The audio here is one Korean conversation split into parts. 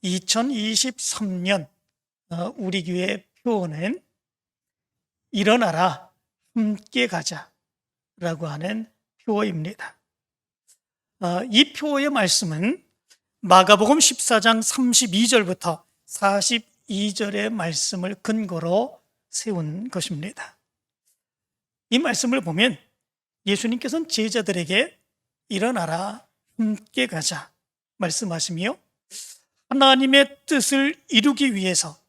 2023년 우리 교회 표어는 일어나라 함께 가자라고 하는 표어입니다. 이 표어의 말씀은 마가복음 14장 32절부터 42절의 말씀을 근거로 세운 것입니다. 이 말씀을 보면 예수님께서는 제자들에게 일어나라 함께 가자 말씀하시며 하나님의 뜻을 이루기 위해서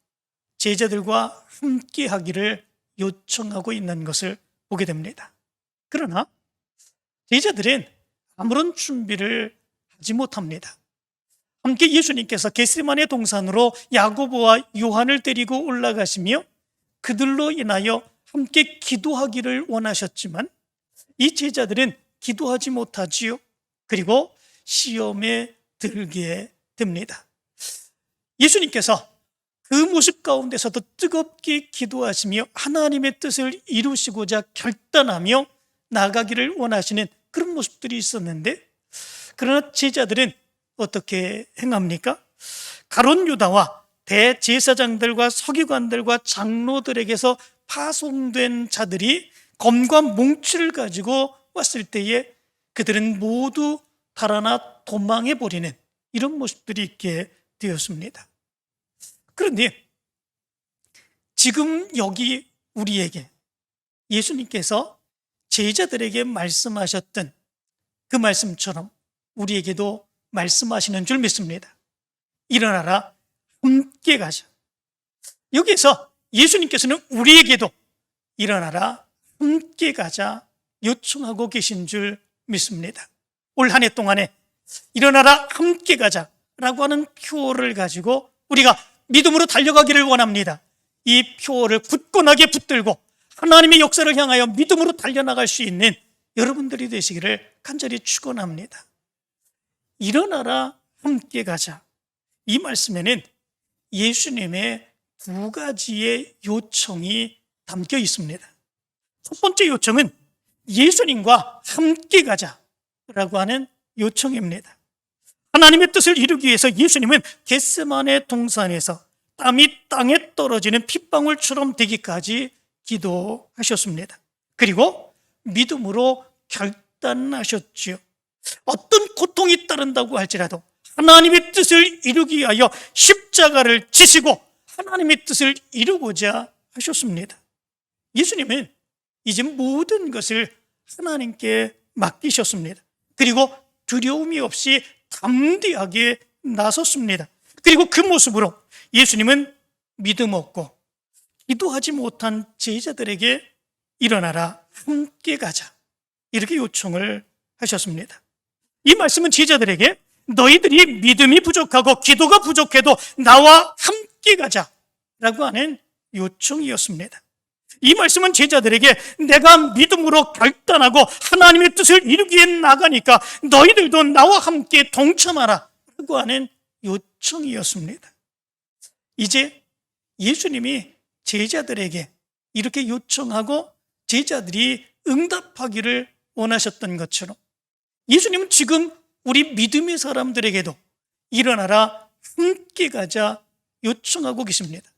제자들과 함께 하기를 요청하고 있는 것을 보게 됩니다. 그러나 제자들은 아무런 준비를 하지 못합니다. 함께 예수님께서 겟세마네 동산으로 야고보와 요한을 데리고 올라가시며 그들로 인하여 함께 기도하기를 원하셨지만 이 제자들은 기도하지 못하지요. 그리고 시험에 들게 됩니다. 예수님께서 그 모습 가운데서도 뜨겁게 기도하시며 하나님의 뜻을 이루시고자 결단하며 나가기를 원하시는 그런 모습들이 있었는데, 그러나 제자들은 어떻게 행합니까? 가룟 유다와 대제사장들과 서기관들과 장로들에게서 파송된 자들이 검과 몽치를 가지고 왔을 때에 그들은 모두 달아나 도망해버리는 이런 모습들이 있게 되었습니다. 그런데 지금 여기 우리에게 예수님께서 제자들에게 말씀하셨던 그 말씀처럼 우리에게도 말씀하시는 줄 믿습니다. 일어나라 함께 가자. 여기에서 예수님께서는 우리에게도 일어나라 함께 가자 요청하고 계신 줄 믿습니다. 올 한 해 동안에 일어나라 함께 가자라고 하는 표어를 가지고 우리가 믿음으로 달려가기를 원합니다. 이 표어를 굳건하게 붙들고 하나님의 역사를 향하여 믿음으로 달려나갈 수 있는 여러분들이 되시기를 간절히 축원합니다. 일어나라 함께 가자. 이 말씀에는 예수님의 두 가지의 요청이 담겨 있습니다. 첫 번째 요청은 예수님과 함께 가자라고 하는 요청입니다. 하나님의 뜻을 이루기 위해서 예수님은 겟세마네 동산에서 땀이 땅에 떨어지는 핏방울처럼 되기까지 기도하셨습니다. 그리고 믿음으로 결단하셨지요. 어떤 고통이 따른다고 할지라도 하나님의 뜻을 이루기 위하여 십자가를 지시고 하나님의 뜻을 이루고자 하셨습니다. 예수님은 이제 모든 것을 하나님께 맡기셨습니다. 그리고 두려움이 없이 담대하게 나섰습니다. 그리고 그 모습으로 예수님은 믿음 없고 기도하지 못한 제자들에게 일어나라 함께 가자 이렇게 요청을 하셨습니다. 이 말씀은 제자들에게 너희들이 믿음이 부족하고 기도가 부족해도 나와 함께 가자라고 하는 요청이었습니다. 이 말씀은 제자들에게 내가 믿음으로 결단하고 하나님의 뜻을 이루기 위해 나가니까 너희들도 나와 함께 동참하라 라고 하는 요청이었습니다. 이제 예수님이 제자들에게 이렇게 요청하고 제자들이 응답하기를 원하셨던 것처럼 예수님은 지금 우리 믿음의 사람들에게도 일어나라 함께 가자 요청하고 계십니다.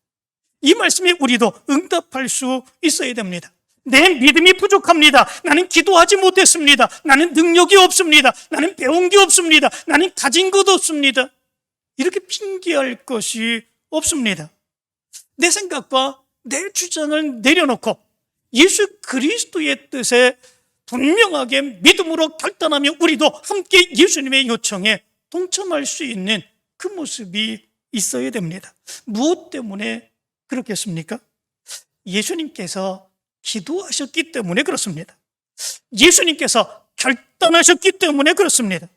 이 말씀에 우리도 응답할 수 있어야 됩니다. 내 믿음이 부족합니다. 나는 기도하지 못했습니다. 나는 능력이 없습니다. 나는 배운 게 없습니다. 나는 가진 것 없습니다. 이렇게 핑계할 것이 없습니다. 내 생각과 내 주장을 내려놓고 예수 그리스도의 뜻에 분명하게 믿음으로 결단하며 우리도 함께 예수님의 요청에 동참할 수 있는 그 모습이 있어야 됩니다. 무엇 때문에 그렇겠습니까? 예수님께서 기도하셨기 때문에 그렇습니다. 예수님께서 결단하셨기 때문에 그렇습니다.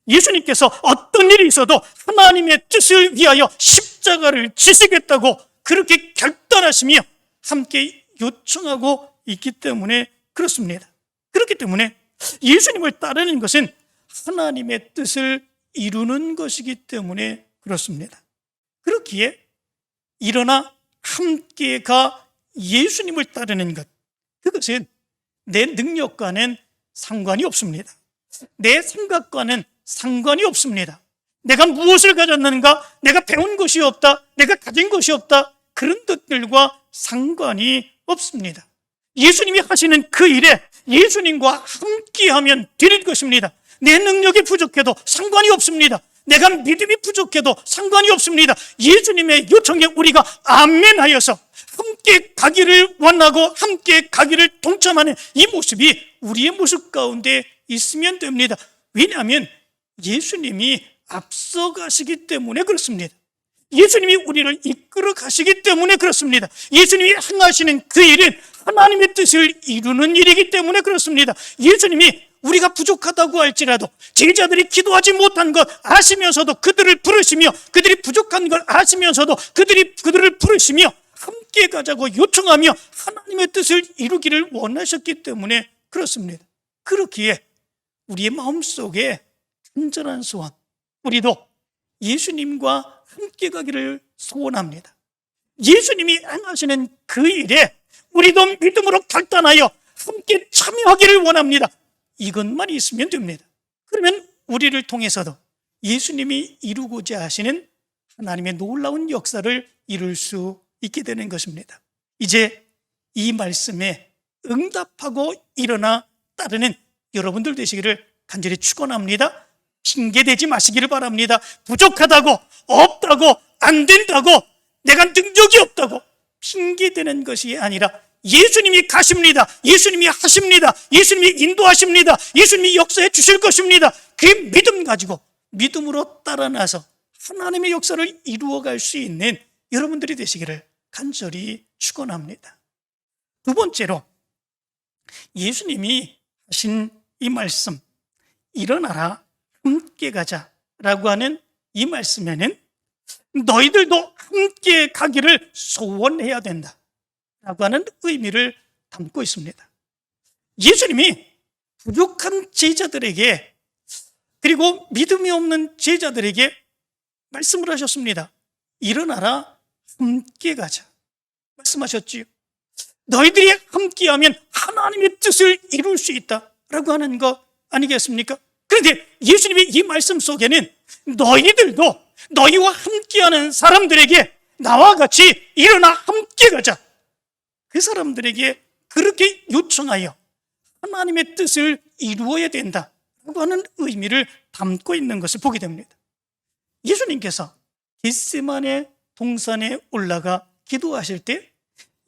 예수님께서 어떤 일이 있어도 하나님의 뜻을 위하여 십자가를 지시겠다고 그렇게 결단하시며 함께 요청하고 있기 때문에 그렇습니다. 그렇기 때문에 예수님을 따르는 것은 하나님의 뜻을 이루는 것이기 때문에 그렇습니다. 그렇기에 일어나 함께 가 예수님을 따르는 것, 그것은 내 능력과는 상관이 없습니다. 내 생각과는 상관이 없습니다. 내가 무엇을 가졌는가, 내가 배운 것이 없다, 내가 가진 것이 없다, 그런 것들과 상관이 없습니다. 예수님이 하시는 그 일에 예수님과 함께하면 될 것입니다. 내 능력이 부족해도 상관이 없습니다. 내가 믿음이 부족해도 상관이 없습니다. 예수님의 요청에 우리가 아멘하여서 함께 가기를 원하고 함께 가기를 동참하는 이 모습이 우리의 모습 가운데 있으면 됩니다. 왜냐하면 예수님이 앞서가시기 때문에 그렇습니다. 예수님이 우리를 이끌어 가시기 때문에 그렇습니다. 예수님이 행하시는 그 일은 하나님의 뜻을 이루는 일이기 때문에 그렇습니다. 예수님이 우리가 부족하다고 할지라도 제자들이 기도하지 못한 것 아시면서도 그들을 부르시며, 그들이 부족한 걸 아시면서도 그들을 부르시며 함께 가자고 요청하며 하나님의 뜻을 이루기를 원하셨기 때문에 그렇습니다. 그렇기에 우리의 마음속에 간절한 소원, 우리도 예수님과 함께 가기를 소원합니다. 예수님이 행하시는 그 일에 우리도 믿음으로 결단하여 함께 참여하기를 원합니다. 이것만 있으면 됩니다. 그러면 우리를 통해서도 예수님이 이루고자 하시는 하나님의 놀라운 역사를 이룰 수 있게 되는 것입니다. 이제 이 말씀에 응답하고 일어나 따르는 여러분들 되시기를 간절히 축원합니다. 핑계대지 마시기를 바랍니다. 부족하다고, 없다고, 안 된다고, 내가 능력이 없다고 핑계대는 것이 아니라 예수님이 가십니다. 예수님이 하십니다. 예수님이 인도하십니다. 예수님이 역사해 주실 것입니다. 그 믿음 가지고 믿음으로 따라 나서 하나님의 역사를 이루어갈 수 있는 여러분들이 되시기를 간절히 축원합니다. 두 번째로 예수님이 하신 이 말씀, 일어나라 함께 가자라고 하는 이 말씀에는 너희들도 함께 가기를 소원해야 된다 라고 하는 의미를 담고 있습니다. 예수님이 부족한 제자들에게, 그리고 믿음이 없는 제자들에게 말씀을 하셨습니다. 일어나라 함께 가자 말씀하셨지요. 너희들이 함께하면 하나님의 뜻을 이룰 수 있다라고 하는 거 아니겠습니까? 그런데 예수님의 이 말씀 속에는 너희들도 너희와 함께하는 사람들에게 나와 같이 일어나 함께 가자, 그 사람들에게 그렇게 요청하여 하나님의 뜻을 이루어야 된다라고 하는 의미를 담고 있는 것을 보게 됩니다. 예수님께서 겟세마네 동산에 올라가 기도하실 때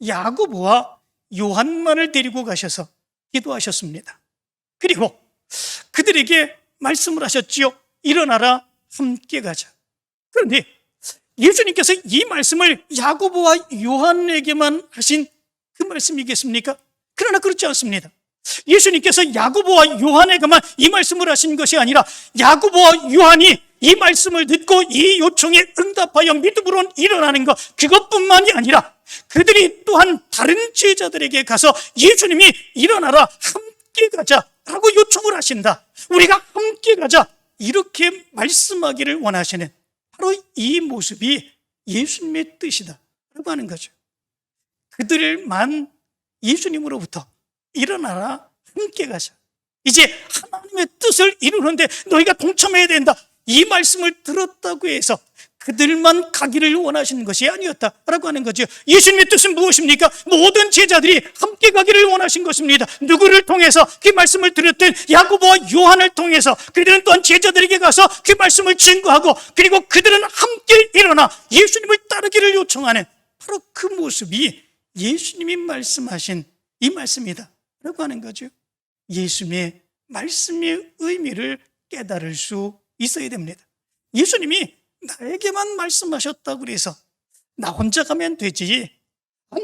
야고보와 요한만을 데리고 가셔서 기도하셨습니다. 그리고 그들에게 말씀을 하셨지요. 일어나라 함께 가자. 그런데 예수님께서 이 말씀을 야고보와 요한에게만 하신 그 말씀이겠습니까? 그러나 그렇지 않습니다. 예수님께서 야고보와 요한에게만 이 말씀을 하신 것이 아니라 야고보와 요한이 이 말씀을 듣고 이 요청에 응답하여 믿음으로 일어나는 것, 그것뿐만이 아니라 그들이 또한 다른 제자들에게 가서 예수님이 일어나라 함께 가자라고 요청을 하신다, 우리가 함께 가자, 이렇게 말씀하기를 원하시는 바로 이 모습이 예수님의 뜻이다라고 하는 거죠. 그들만 예수님으로부터 일어나라 함께 가자, 이제 하나님의 뜻을 이루는데 너희가 동참해야 된다, 이 말씀을 들었다고 해서 그들만 가기를 원하시는 것이 아니었다라고 하는 거죠. 예수님의 뜻은 무엇입니까? 모든 제자들이 함께 가기를 원하신 것입니다. 누구를 통해서? 그 말씀을 들었던 야고보와 요한을 통해서 그들은 또한 제자들에게 가서 그 말씀을 증거하고, 그리고 그들은 함께 일어나 예수님을 따르기를 요청하는 바로 그 모습이 예수님이 말씀하신 이 말씀이다 라고 하는 거죠. 예수님의 말씀의 의미를 깨달을 수 있어야 됩니다. 예수님이 나에게만 말씀하셨다고 해서 나 혼자 가면 되지,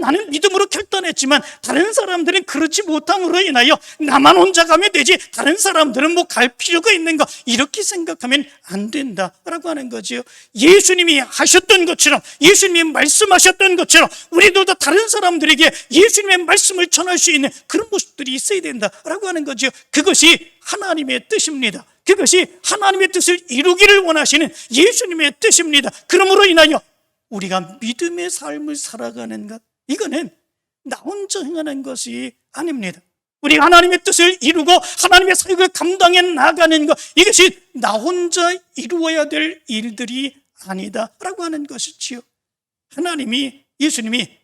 나는 믿음으로 결단했지만 다른 사람들은 그렇지 못함으로 인하여 나만 혼자 가면 되지, 다른 사람들은 뭐 갈 필요가 있는가, 이렇게 생각하면 안 된다라고 하는 거죠. 예수님이 하셨던 것처럼, 예수님이 말씀하셨던 것처럼 우리들도 다른 사람들에게 예수님의 말씀을 전할 수 있는 그런 모습들이 있어야 된다라고 하는 거죠. 그것이 하나님의 뜻입니다. 그것이 하나님의 뜻을 이루기를 원하시는 예수님의 뜻입니다. 그러므로 인하여 우리가 믿음의 삶을 살아가는 것, 이거는 나 혼자 행하는 것이 아닙니다. 우리가 하나님의 뜻을 이루고 하나님의 사역을 감당해 나가는 것, 이것이 나 혼자 이루어야 될 일들이 아니다 라고 하는 것이지요. 하나님이, 예수님이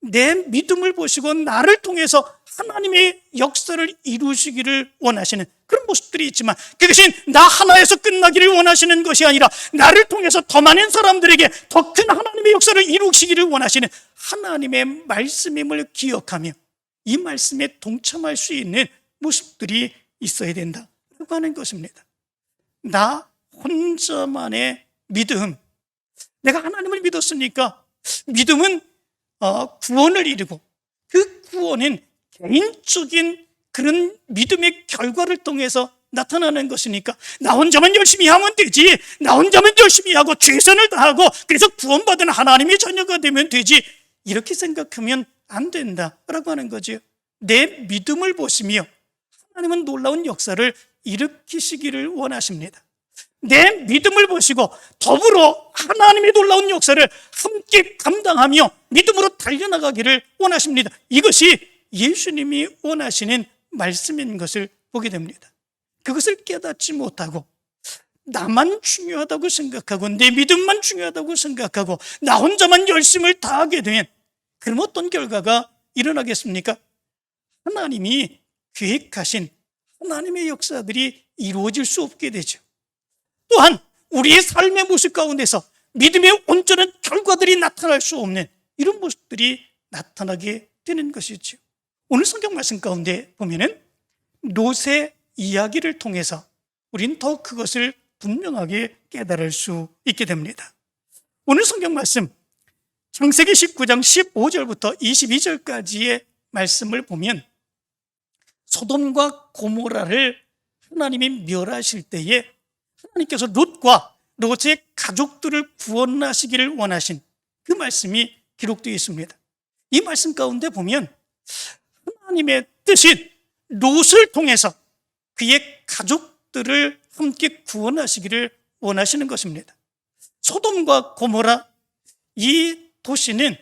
내 믿음을 보시고 나를 통해서 하나님의 역사를 이루시기를 원하시는 그런 모습들이 있지만, 그것이 나 하나에서 끝나기를 원하시는 것이 아니라 나를 통해서 더 많은 사람들에게 더 큰 하나님의 역사를 이루시기를 원하시는 하나님의 말씀임을 기억하며 이 말씀에 동참할 수 있는 모습들이 있어야 된다라고 하는 것입니다. 나 혼자만의 믿음, 내가 하나님을 믿었으니까 믿음은 구원을 이루고, 그 구원은 개인적인 그런 믿음의 결과를 통해서 나타나는 것이니까 나 혼자만 열심히 하면 되지, 나 혼자만 열심히 하고 최선을 다하고 그래서 구원받은 하나님의 자녀가 되면 되지, 이렇게 생각하면 안 된다라고 하는 거죠. 내 믿음을 보시며 하나님은 놀라운 역사를 일으키시기를 원하십니다. 내 믿음을 보시고 더불어 하나님의 놀라운 역사를 함께 감당하며 믿음으로 달려나가기를 원하십니다. 이것이 예수님이 원하시는 말씀인 것을 보게 됩니다. 그것을 깨닫지 못하고 나만 중요하다고 생각하고 내 믿음만 중요하다고 생각하고 나 혼자만 열심을 다하게 되면 그럼 어떤 결과가 일어나겠습니까? 하나님이 계획하신 하나님의 역사들이 이루어질 수 없게 되죠. 또한 우리의 삶의 모습 가운데서 믿음의 온전한 결과들이 나타날 수 없는 이런 모습들이 나타나게 되는 것이죠. 오늘 성경 말씀 가운데 보면은 롯의 이야기를 통해서 우린 더 그것을 분명하게 깨달을 수 있게 됩니다. 오늘 성경 말씀 창세기 19장 15절부터 22절까지의 말씀을 보면 소돔과 고모라를 하나님이 멸하실 때에 하나님께서 롯과 롯의 가족들을 구원하시기를 원하신 그 말씀이 기록되어 있습니다. 이 말씀 가운데 보면 하나님의 뜻인 롯을 통해서 그의 가족들을 함께 구원하시기를 원하시는 것입니다. 소돔과 고모라, 이 도시는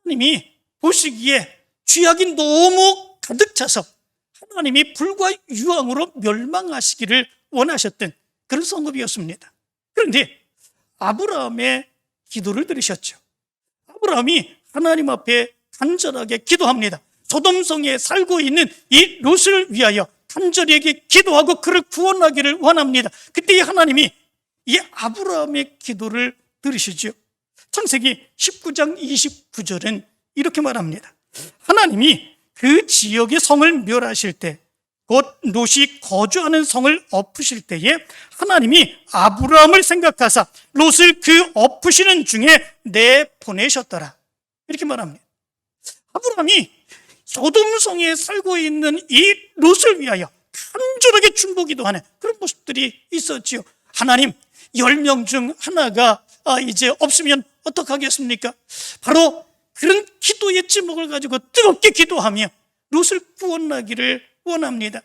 하나님이 보시기에 죄악이 너무 가득 차서 하나님이 불과 유황으로 멸망하시기를 원하셨던 그런 성읍이었습니다. 그런데 아브라함의 기도를 들으셨죠. 아브라함이 하나님 앞에 간절하게 기도합니다. 소돔성에 살고 있는 이 롯을 위하여 간절히 기도하고 그를 구원하기를 원합니다. 그때 하나님이 이 아브라함의 기도를 들으시죠. 창세기 19장 29절은 이렇게 말합니다. 하나님이 그 지역의 성을 멸하실 때, 곧 롯이 거주하는 성을 엎으실 때에 하나님이 아브라함을 생각하사 롯을 그 엎으시는 중에 내보내셨더라, 이렇게 말합니다. 아브라함이 소돔성에 살고 있는 이 롯을 위하여 간절하게 중보기도 하는 그런 모습들이 있었지요. 하나님, 10명 중 하나가 이제 없으면 어떡하겠습니까? 바로 그런 기도의 제목을 가지고 뜨겁게 기도하며 롯을 구원하기를 원합니다.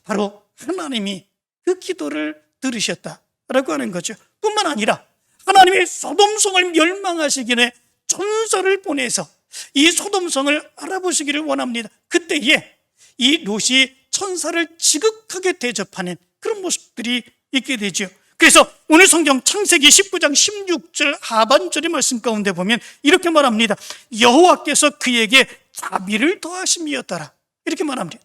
바로 하나님이 그 기도를 들으셨다라고 하는 거죠. 뿐만 아니라 하나님의 소돔성을 멸망하시기에 천사를 보내서 이 소돔성을 알아보시기를 원합니다. 그때에 이 롯이 천사를 지극하게 대접하는 그런 모습들이 있게 되죠. 그래서 오늘 성경 창세기 19장 16절 하반절의 말씀 가운데 보면 이렇게 말합니다. 여호와께서 그에게 자비를 더하심이었더라, 이렇게 말합니다.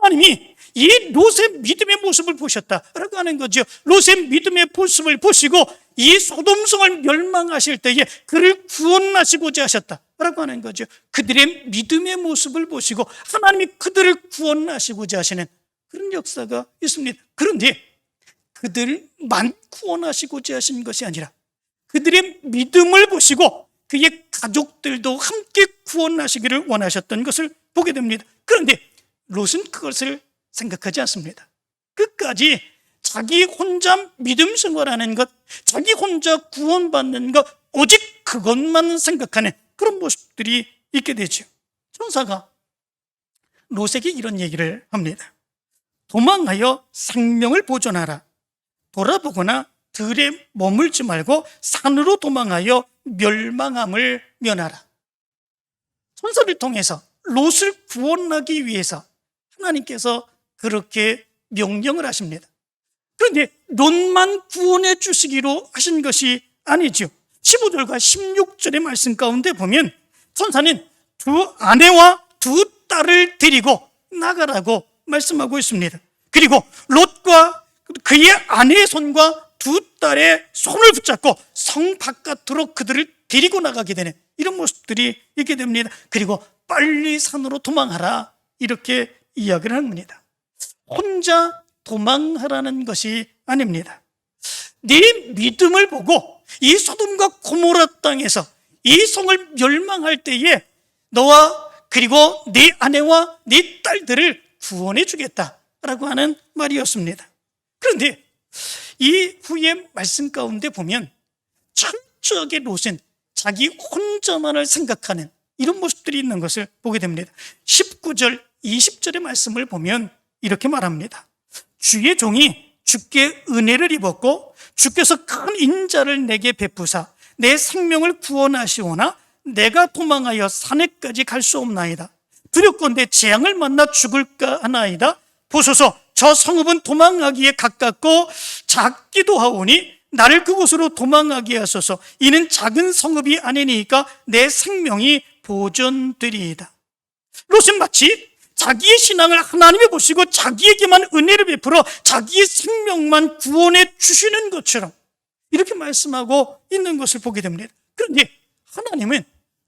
하나님이 이 롯의 믿음의 모습을 보셨다라고 하는 거죠. 롯의 믿음의 모습을 보시고 이 소돔성을 멸망하실 때에 그를 구원하시고자 하셨다라고 하는 거죠. 그들의 믿음의 모습을 보시고 하나님이 그들을 구원하시고자 하시는 그런 역사가 있습니다. 그런데 그들만 구원하시고자 하신 것이 아니라 그들의 믿음을 보시고 그의 가족들도 함께 구원하시기를 원하셨던 것을 보게 됩니다. 그런데 롯은 그것을 생각하지 않습니다. 끝까지 자기 혼자 믿음 생활하는 것, 자기 혼자 구원받는 것, 오직 그것만 생각하는 그런 모습들이 있게 되죠. 천사가 롯에게 이런 얘기를 합니다. 도망하여 생명을 보존하라. 돌아보거나 들에 머물지 말고 산으로 도망하여 멸망함을 면하라. 천사를 통해서 롯을 구원하기 위해서 하나님께서 그렇게 명령을 하십니다. 그런데 롯만 구원해 주시기로 하신 것이 아니죠. 15절과 16절의 말씀 가운데 보면 천사는 두 아내와 두 딸을 데리고 나가라고 말씀하고 있습니다. 그리고 롯과 그의 아내의 손과 두 딸의 손을 붙잡고 성 바깥으로 그들을 데리고 나가게 되는 이런 모습들이 있게 됩니다. 그리고 빨리 산으로 도망하라 이렇게 이야기를 합니다. 혼자 도망하라는 것이 아닙니다. 네 믿음을 보고 이 소돔과 고모라 땅에서 이 성을 멸망할 때에 너와 그리고 네 아내와 네 딸들을 구원해 주겠다라고 하는 말이었습니다. 그런데 이 후의 말씀 가운데 보면 철저하게 롯은 자기 혼자만을 생각하는 이런 모습들이 있는 것을 보게 됩니다. 19절, 20절의 말씀을 보면 이렇게 말합니다. 주의 종이 주께 은혜를 입었고 주께서 큰 인자를 내게 베푸사 내 생명을 구원하시오나 내가 도망하여 산에까지 갈 수 없나이다. 두렵건대 재앙을 만나 죽을까 하나이다. 보소서 저 성읍은 도망하기에 가깝고 작기도 하오니 나를 그곳으로 도망하게 하소서. 이는 작은 성읍이 아니니까 내 생명이 보존되리이다. 롯은 마치 자기의 신앙을 하나님이 보시고 자기에게만 은혜를 베풀어 자기의 생명만 구원해 주시는 것처럼 이렇게 말씀하고 있는 것을 보게 됩니다. 그런데 하나님은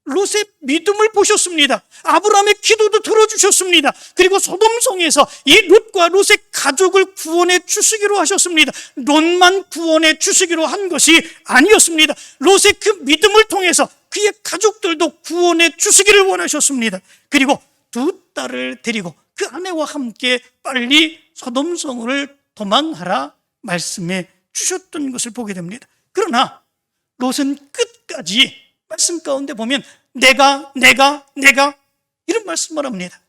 롯의 믿음을 보셨습니다. 아브라함의 기도도 들어주셨습니다. 그리고 소돔성에서 이 롯과 롯의 가족을 구원해 주시기로 하셨습니다. 롯만 구원해 주시기로 한 것이 아니었습니다. 롯의 그 믿음을 통해서 그의 가족들도 구원해 주시기를 원하셨습니다. 그리고 두 딸을 데리고 그 아내와 함께 빨리 소돔성을 도망하라 말씀해 주셨던 것을 보게 됩니다. 그러나 롯은 끝까지 말씀 가운데 보면 내가 이런 말씀을 합니다.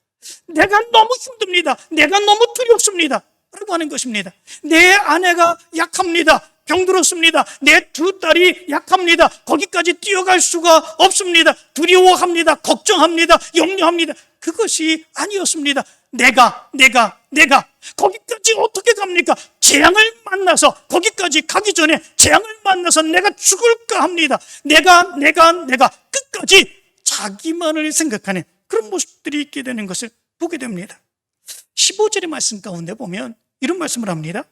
내가 너무 힘듭니다. 내가 너무 두렵습니다 라고 하는 것입니다. 내 아내가 약합니다. 병들었습니다. 내 두 딸이 약합니다. 거기까지 뛰어갈 수가 없습니다. 두려워합니다. 걱정합니다. 염려합니다. 그것이 아니었습니다. 내가 거기까지 어떻게 갑니까? 재앙을 만나서 거기까지 가기 전에 재앙을 만나서 내가 죽을까 합니다. 내가 끝까지 자기만을 생각하는 그런 모습들이 있게 되는 것을 보게 됩니다. 15절의 말씀 가운데 보면 이런 말씀을 합니다.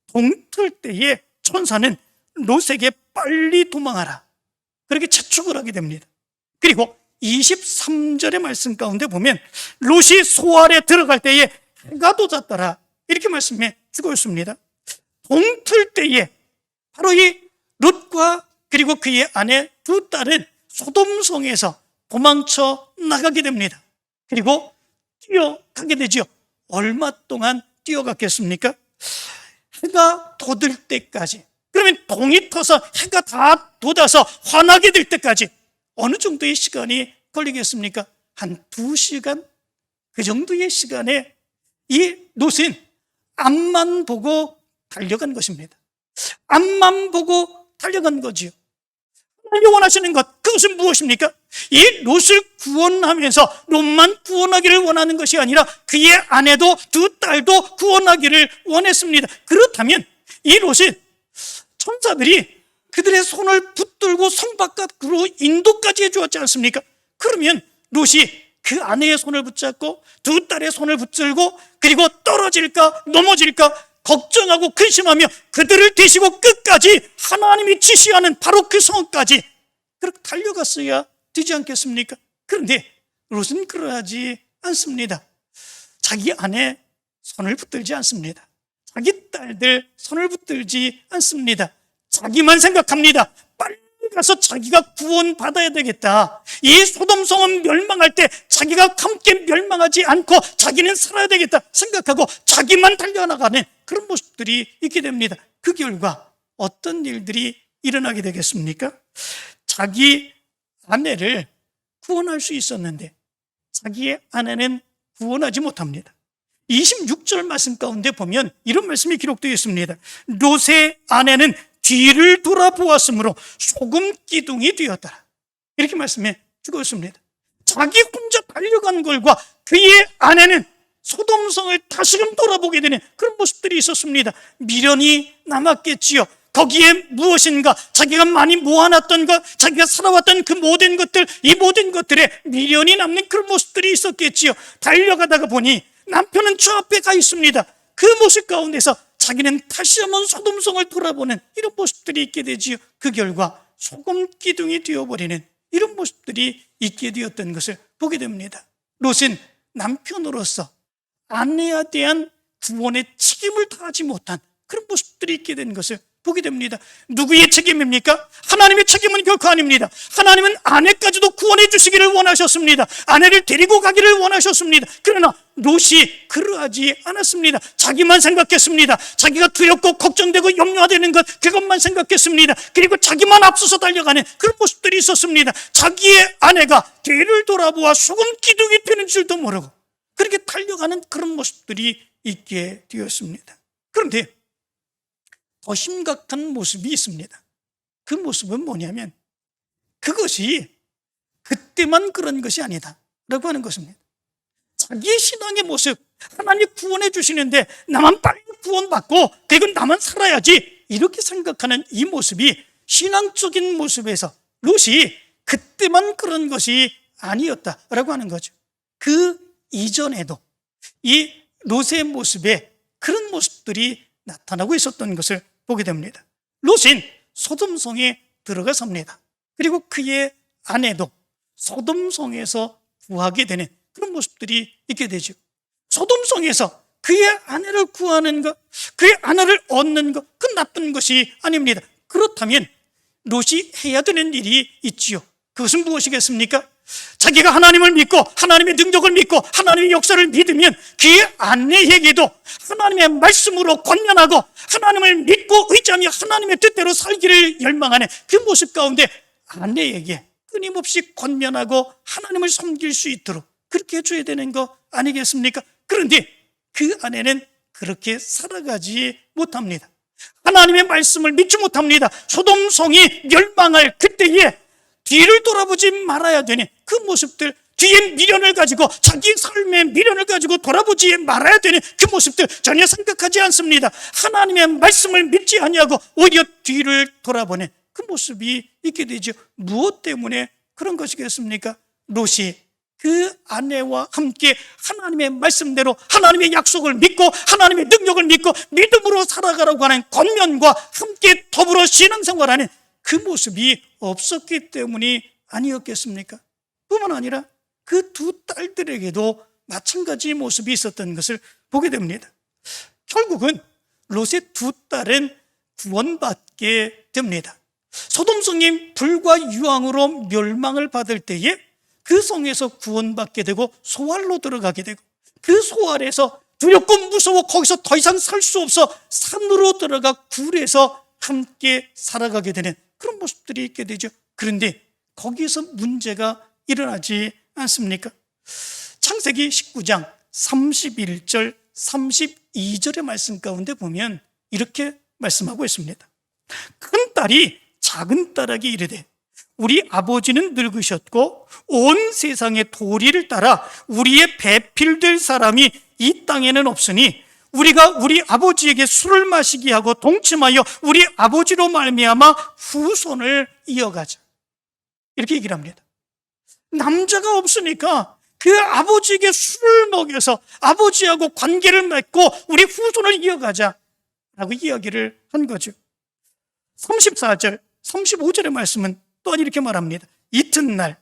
동틀 때에 천사는 롯에게 빨리 도망하라 그렇게 재촉을 하게 됩니다. 그리고 23절의 말씀 가운데 보면 롯이 소알에 들어갈 때에 해가 돋았더라 이렇게 말씀해 주고 있습니다. 동틀 때에 바로 이 롯과 그리고 그의 아내 두 딸은 소돔성에서 도망쳐 나가게 됩니다. 그리고 뛰어가게 되죠. 얼마 동안 뛰어갔겠습니까? 해가 돋을 때까지, 그러면 동이 터서 해가 다 돋아서 환하게 될 때까지 어느 정도의 시간이 걸리겠습니까? 한 2시간? 그 정도의 시간에 이 롯은 앞만 보고 달려간 것입니다. 앞만 보고 달려간 거지요. 하나님이 원하시는 것, 그것은 무엇입니까? 이 롯을 구원하면서 롯만 구원하기를 원하는 것이 아니라 그의 아내도 두 딸도 구원하기를 원했습니다. 그렇다면 이 롯은 천사들이 그들의 손을 붙들고 성 바깥으로 인도까지 해주었지 않습니까? 그러면 롯이 그 아내의 손을 붙잡고 두 딸의 손을 붙들고 그리고 떨어질까 넘어질까 걱정하고 근심하며 그들을 대시고 끝까지 하나님이 지시하는 바로 그 성까지 그렇게 달려갔어야 되지 않겠습니까? 그런데 롯은 그러하지 않습니다. 자기 아내 손을 붙들지 않습니다. 자기 딸들 손을 붙들지 않습니다. 자기만 생각합니다. 빨리 가서 자기가 구원받아야 되겠다. 이 소돔성은 멸망할 때 자기가 함께 멸망하지 않고 자기는 살아야 되겠다 생각하고 자기만 달려나가는 그런 모습들이 있게 됩니다. 그 결과 어떤 일들이 일어나게 되겠습니까? 자기 아내를 구원할 수 있었는데 자기의 아내는 구원하지 못합니다. 26절 말씀 가운데 보면 이런 말씀이 기록되어 있습니다. 롯의 아내는 뒤를 돌아보았으므로 소금 기둥이 되었더라. 이렇게 말씀해 주고 있습니다. 자기 혼자 달려간 걸과 그의 아내는 소돔성을 다시금 돌아보게 되는 그런 모습들이 있었습니다. 미련이 남았겠지요. 거기에 무엇인가 자기가 많이 모아놨던 것, 자기가 살아왔던 그 모든 것들, 이 모든 것들에 미련이 남는 그런 모습들이 있었겠지요. 달려가다가 보니 남편은 저 앞에 가 있습니다. 그 모습 가운데서 자기는 다시 한번 소돔성을 돌아보는 이런 모습들이 있게 되지요. 그 결과 소금 기둥이 되어버리는 이런 모습들이 있게 되었던 것을 보게 됩니다. 롯은 남편으로서 아내에 대한 구원의 책임을 다하지 못한 그런 모습들이 있게 된 것을 보게 됩니다. 누구의 책임입니까? 하나님의 책임은 결코 아닙니다. 하나님은 아내까지도 구원해 주시기를 원하셨습니다. 아내를 데리고 가기를 원하셨습니다. 그러나 롯이 그러하지 않았습니다. 자기만 생각했습니다. 자기가 두렵고 걱정되고 염려되는 것, 그것만 생각했습니다. 그리고 자기만 앞서서 달려가는 그런 모습들이 있었습니다. 자기의 아내가 뒤를 돌아보아 소금 기둥이 되는 줄도 모르고 그렇게 달려가는 그런 모습들이 있게 되었습니다. 그런데 더 심각한 모습이 있습니다. 그 모습은 뭐냐면 그것이 그때만 그런 것이 아니다 라고 하는 것입니다. 자기의 신앙의 모습, 하나님이 구원해 주시는데 나만 빨리 구원받고 그리고 나만 살아야지 이렇게 생각하는 이 모습이 신앙적인 모습에서 롯이 그때만 그런 것이 아니었다라고 하는 거죠. 그 이전에도 이 롯의 모습에 그런 모습들이 나타나고 있었던 것을 보게 됩니다. 롯은 소돔성에 들어가 삽니다. 그리고 그의 아내도 소돔성에서 구하게 되는 그런 모습들이 있게 되죠. 소돔성에서 그의 아내를 구하는 것, 그의 아내를 얻는 것, 그 나쁜 것이 아닙니다. 그렇다면 롯이 해야 되는 일이 있지요. 그것은 무엇이겠습니까? 자기가 하나님을 믿고 하나님의 능력을 믿고 하나님의 역사를 믿으면 그의 아내에게도 하나님의 말씀으로 권면하고 하나님을 믿고 의지하며 하나님의 뜻대로 살기를 열망하는 그 모습 가운데 아내에게 끊임없이 권면하고 하나님을 섬길 수 있도록 그렇게 해줘야 되는 거 아니겠습니까? 그런데 그 아내는 그렇게 살아가지 못합니다. 하나님의 말씀을 믿지 못합니다. 소돔성이 멸망할 그때에 뒤를 돌아보지 말아야 되는 그 모습들, 뒤에 미련을 가지고 자기 삶의 미련을 가지고 돌아보지 말아야 되는 그 모습들 전혀 생각하지 않습니다. 하나님의 말씀을 믿지 아니하고 오히려 뒤를 돌아보는 그 모습이 있게 되죠. 무엇 때문에 그런 것이겠습니까? 롯이 그 아내와 함께 하나님의 말씀대로 하나님의 약속을 믿고 하나님의 능력을 믿고 믿음으로 살아가라고 하는 권면과 함께 더불어 신앙생활하는 그 모습이 없었기 때문이 아니었겠습니까? 뿐만 아니라 그 두 딸들에게도 마찬가지 모습이 있었던 것을 보게 됩니다. 결국은 롯의 두 딸은 구원받게 됩니다. 소돔성이 불과 유황으로 멸망을 받을 때에 그 성에서 구원받게 되고 소알로 들어가게 되고 그 소알에서 두렵고 무서워 거기서 더 이상 살 수 없어 산으로 들어가 굴에서 함께 살아가게 되는 그런 모습들이 있게 되죠. 그런데 거기에서 문제가 일어나지 않습니까? 창세기 19장 31절 32절의 말씀 가운데 보면 이렇게 말씀하고 있습니다. 큰 딸이 작은 딸에게 이르되 우리 아버지는 늙으셨고 온 세상의 도리를 따라 우리의 배필될 사람이 이 땅에는 없으니 우리가 우리 아버지에게 술을 마시게 하고 동침하여 우리 아버지로 말미암아 후손을 이어가자. 이렇게 얘기를 합니다. 남자가 없으니까 그 아버지에게 술을 먹여서 아버지하고 관계를 맺고 우리 후손을 이어가자 라고 이야기를 한 거죠. 34절 35절의 말씀은 또한 이렇게 말합니다. 이튿날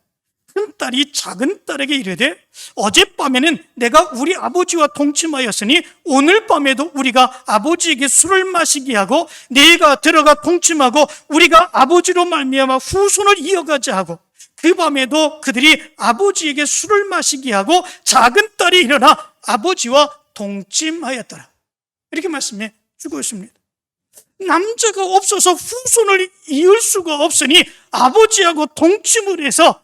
큰 딸이 작은 딸에게 이르되 어젯밤에는 내가 우리 아버지와 동침하였으니 오늘 밤에도 우리가 아버지에게 술을 마시게 하고 네가 들어가 동침하고 우리가 아버지로 말미암아 후손을 이어가자 하고 그 밤에도 그들이 아버지에게 술을 마시게 하고 작은 딸이 일어나 아버지와 동침하였더라. 이렇게 말씀해 주고 있습니다. 남자가 없어서 후손을 이을 수가 없으니 아버지하고 동침을 해서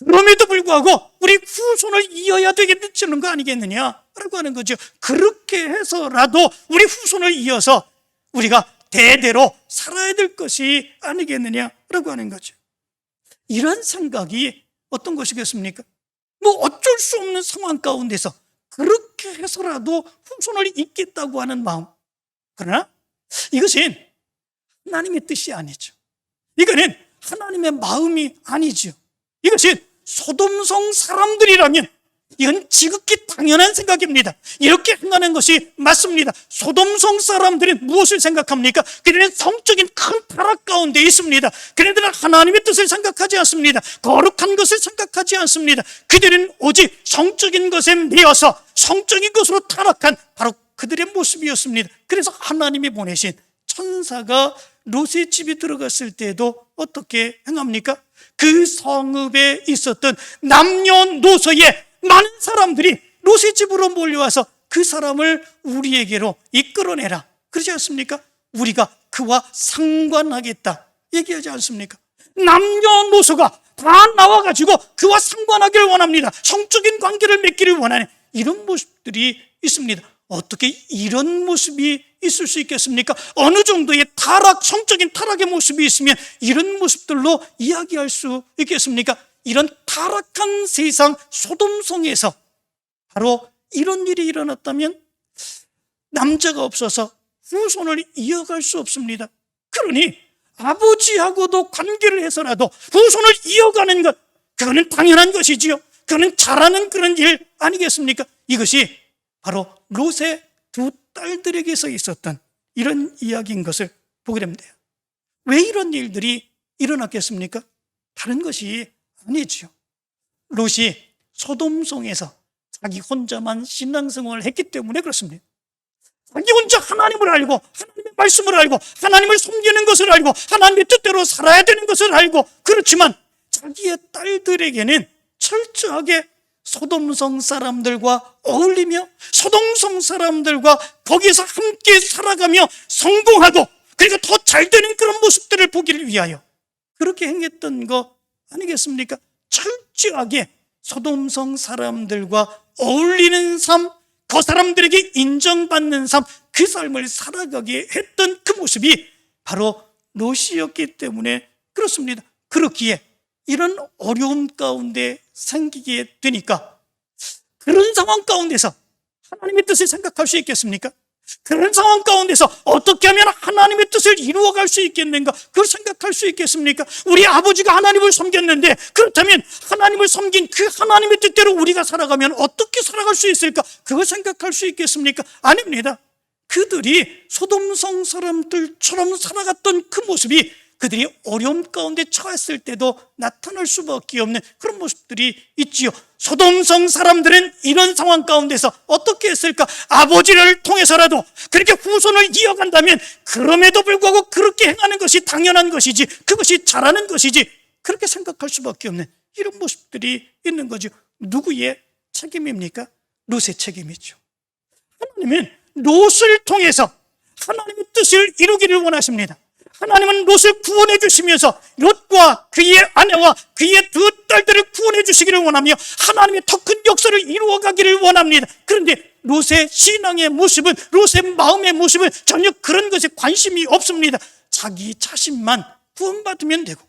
그럼에도 불구하고 우리 후손을 이어야 되겠는 거 아니겠느냐라고 하는 거죠. 그렇게 해서라도 우리 후손을 이어서 우리가 대대로 살아야 될 것이 아니겠느냐라고 하는 거죠. 이런 생각이 어떤 것이겠습니까? 뭐 어쩔 수 없는 상황 가운데서 그렇게 해서라도 후손을 잇겠다고 하는 마음. 그러나 이것은 하나님의 뜻이 아니죠. 이거는 하나님의 마음이 아니죠. 이것은 소돔성 사람들이라면 이건 지극히 당연한 생각입니다. 이렇게 행하는 것이 맞습니다. 소돔성 사람들은 무엇을 생각합니까? 그들은 성적인 큰 타락 가운데 있습니다. 그들은 하나님의 뜻을 생각하지 않습니다. 거룩한 것을 생각하지 않습니다. 그들은 오직 성적인 것에 매여서 성적인 것으로 타락한 바로 그들의 모습이었습니다. 그래서 하나님이 보내신 천사가 롯의 집에 들어갔을 때도 어떻게 행합니까? 그 성읍에 있었던 남녀노소의 많은 사람들이 롯의 집으로 몰려와서 그 사람을 우리에게로 이끌어내라, 그러지 않습니까? 우리가 그와 상관하겠다 얘기하지 않습니까? 남녀노소가 다 나와가지고 그와 상관하기를 원합니다. 성적인 관계를 맺기를 원하는 이런 모습들이 있습니다. 어떻게 이런 모습이 있을 수 있겠습니까? 어느 정도의 타락, 성적인 타락의 모습이 있으면 이런 모습들로 이야기할 수 있겠습니까? 이런 타락한 세상 소돔성에서 바로 이런 일이 일어났다면 남자가 없어서 후손을 이어갈 수 없습니다. 그러니 아버지하고도 관계를 해서라도 후손을 이어가는 것, 그거는 당연한 것이지요. 그거는 잘하는 그런 일 아니겠습니까? 이것이 바로 롯의 두 딸들에게서 있었던 이런 이야기인 것을 보게 됩니다. 왜 이런 일들이 일어났겠습니까? 다른 것이 아니죠. 롯이 소돔성에서 자기 혼자만 신앙생활을 했기 때문에 그렇습니다. 자기 혼자 하나님을 알고 하나님의 말씀을 알고 하나님을 섬기는 것을 알고 하나님의 뜻대로 살아야 되는 것을 알고, 그렇지만 자기의 딸들에게는 철저하게 소돔성 사람들과 어울리며 소돔성 사람들과 거기서 함께 살아가며 성공하고 그리고 더 잘되는 그런 모습들을 보기를 위하여 그렇게 행했던 거 아니겠습니까? 철저하게 소돔성 사람들과 어울리는 삶, 그 사람들에게 인정받는 삶, 그 삶을 살아가게 했던 그 모습이 바로 롯이었기 때문에 그렇습니다. 그렇기에 이런 어려움 가운데 생기게 되니까 그런 상황 가운데서 하나님의 뜻을 생각할 수 있겠습니까? 그런 상황 가운데서 어떻게 하면 하나님의 뜻을 이루어갈 수 있겠는가, 그걸 생각할 수 있겠습니까? 우리 아버지가 하나님을 섬겼는데 그렇다면 하나님을 섬긴 그 하나님의 뜻대로 우리가 살아가면 어떻게 살아갈 수 있을까, 그걸 생각할 수 있겠습니까? 아닙니다. 그들이 소돔성 사람들처럼 살아갔던 그 모습이 그들이 어려움 가운데 처했을 때도 나타날 수밖에 없는 그런 모습들이 있지요. 소돔성 사람들은 이런 상황 가운데서 어떻게 했을까? 아버지를 통해서라도 그렇게 후손을 이어간다면 그럼에도 불구하고 그렇게 행하는 것이 당연한 것이지, 그것이 잘하는 것이지, 그렇게 생각할 수밖에 없는 이런 모습들이 있는 거죠. 누구의 책임입니까? 롯의 책임이죠. 하나님은 롯을 통해서 하나님의 뜻을 이루기를 원하십니다. 하나님은 롯을 구원해 주시면서 롯과 그의 아내와 그의 두 딸들을 구원해 주시기를 원하며 하나님의 더 큰 역사를 이루어가기를 원합니다. 그런데 롯의 신앙의 모습은, 롯의 마음의 모습은 전혀 그런 것에 관심이 없습니다. 자기 자신만 구원받으면 되고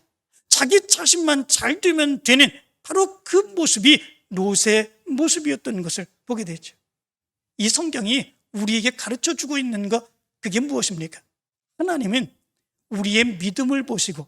자기 자신만 잘 되면 되는 바로 그 모습이 롯의 모습이었던 것을 보게 되죠. 이 성경이 우리에게 가르쳐주고 있는 것, 그게 무엇입니까? 하나님은 우리의 믿음을 보시고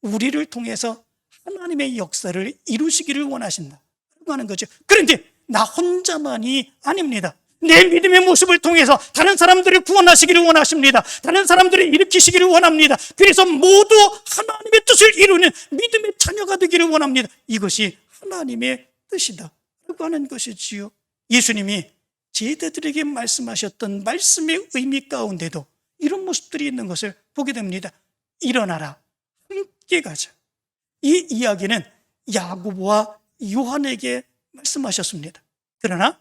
우리를 통해서 하나님의 역사를 이루시기를 원하신다고 하는 거죠. 그런데 나 혼자만이 아닙니다. 내 믿음의 모습을 통해서 다른 사람들을 구원하시기를 원하십니다. 다른 사람들을 일으키시기를 원합니다. 그래서 모두 하나님의 뜻을 이루는 믿음의 자녀가 되기를 원합니다. 이것이 하나님의 뜻이다 라고 하는 것이지요. 예수님이 제자들에게 말씀하셨던 말씀의 의미 가운데도 이런 모습들이 있는 것을 보게 됩니다. 일어나라, 함께 가자. 이 이야기는 야고보와 요한에게 말씀하셨습니다. 그러나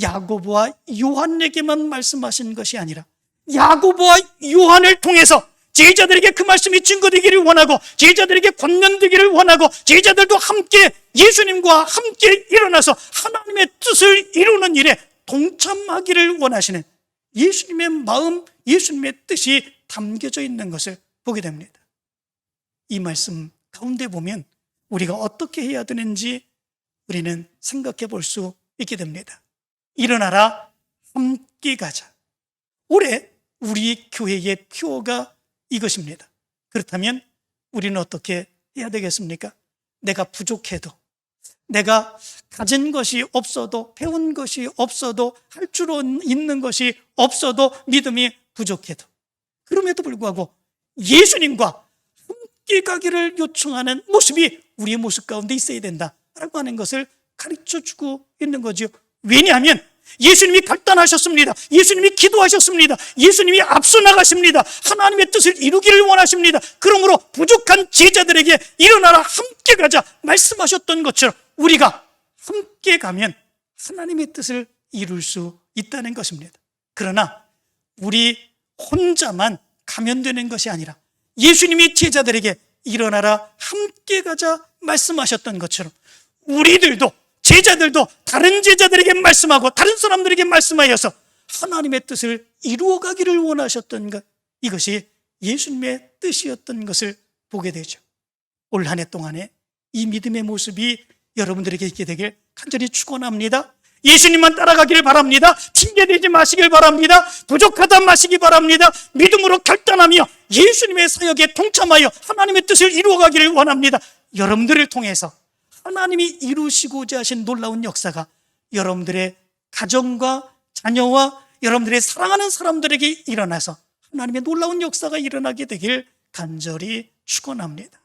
야고보와 요한에게만 말씀하신 것이 아니라 야고보와 요한을 통해서 제자들에게 그 말씀이 증거되기를 원하고 제자들에게 권면되기를 원하고 제자들도 함께 예수님과 함께 일어나서 하나님의 뜻을 이루는 일에 동참하기를 원하시는 예수님의 마음, 예수님의 뜻이 담겨져 있는 것을 보게 됩니다. 이 말씀 가운데 보면 우리가 어떻게 해야 되는지 우리는 생각해 볼 수 있게 됩니다. 일어나라, 함께 가자. 올해 우리 교회의 표어가 이것입니다. 그렇다면 우리는 어떻게 해야 되겠습니까? 내가 부족해도, 내가 가진 것이 없어도, 배운 것이 없어도, 할 줄 있는 것이 없어도, 믿음이 부족해도, 그럼에도 불구하고 예수님과 함께 가기를 요청하는 모습이 우리의 모습 가운데 있어야 된다라고 하는 것을 가르쳐주고 있는 거죠. 왜냐하면 예수님이 결단하셨습니다. 예수님이 기도하셨습니다. 예수님이 앞서 나가십니다. 하나님의 뜻을 이루기를 원하십니다. 그러므로 부족한 제자들에게 일어나라, 함께 가자 말씀하셨던 것처럼 우리가 함께 가면 하나님의 뜻을 이룰 수 있다는 것입니다. 그러나 우리 혼자만 가면 되는 것이 아니라 예수님이 제자들에게 일어나라, 함께 가자 말씀하셨던 것처럼 우리들도, 제자들도 다른 제자들에게 말씀하고 다른 사람들에게 말씀하여서 하나님의 뜻을 이루어가기를 원하셨던 것, 이것이 예수님의 뜻이었던 것을 보게 되죠. 올 한 해 동안에 이 믿음의 모습이 여러분들에게 있게 되길 간절히 축원합니다. 예수님만 따라가기를 바랍니다. 핑계대지 마시길 바랍니다. 부족하다 마시기 바랍니다. 믿음으로 결단하며 예수님의 사역에 동참하여 하나님의 뜻을 이루어가기를 원합니다. 여러분들을 통해서 하나님이 이루시고자 하신 놀라운 역사가 여러분들의 가정과 자녀와 여러분들의 사랑하는 사람들에게 일어나서 하나님의 놀라운 역사가 일어나게 되길 간절히 축원합니다.